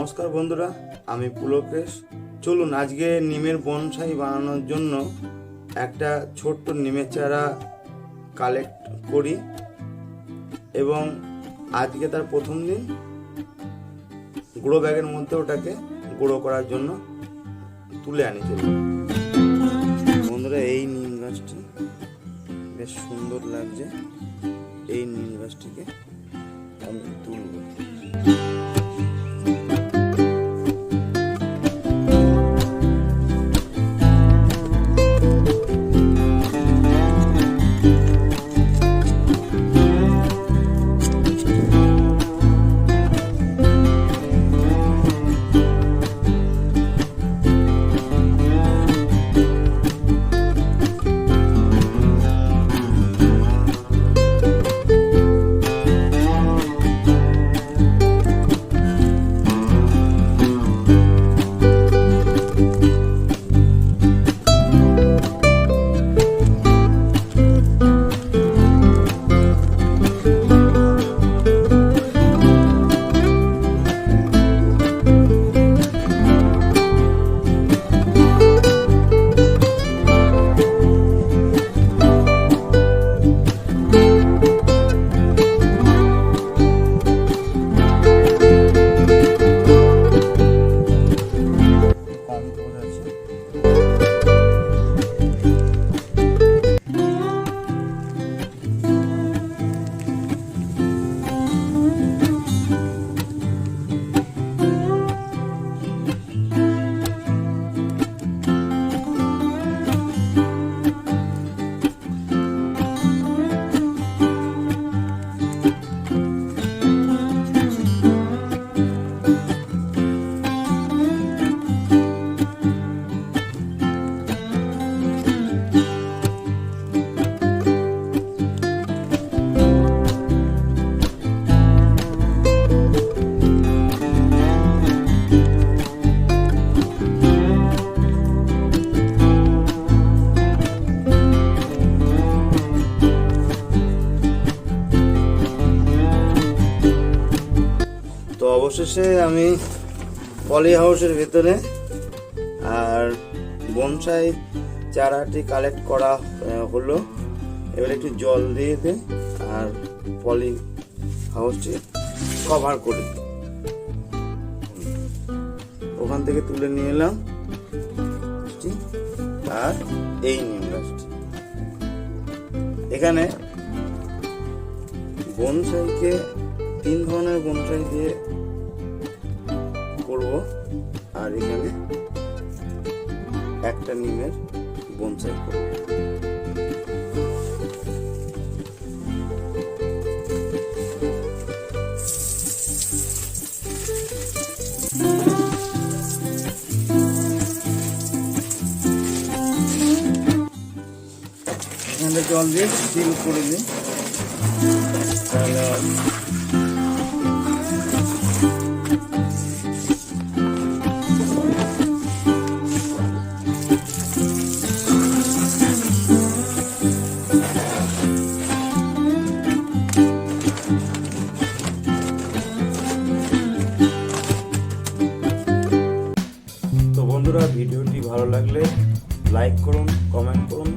নমস্কার বন্ধুরা, আমি পুলকেশ। চলুন আজকে নিমের বনসাই বানানোর জন্য একটা ছোট্ট নিমের চারা কালেক্ট করি এবং আজকে তার প্রথম দিন গুঁড়ো ব্যাগের মধ্যে ওটাকে গুঁড়ো করার জন্য তুলে আনি। চলুন বন্ধুরা, এই নিম গাছটি বেশ সুন্দর লাগছে। এই নিম গাছটিকে আমি তুলব। অবশেষে আমি পলি হাউসের ভেতরে আর বনসাই চারাটি কালেক্ট করা হলো। এবার একটু জল দিয়ে দিই আর পলি হাউসটি কভার করে দিই। ওখান থেকে তুলে নিয়ে এলাম আর এই নিম গাছটি। এখানে বনসাইকে 3 ধরনের বনসাই দিয়ে করব, আর এখানে একটা নিমের বনসাই করব। এখানে জল দিয়ে সিল করে দিই, তাহলে ভিডিওটি ভালো লাগলে লাইক করুন, কমেন্ট করুন,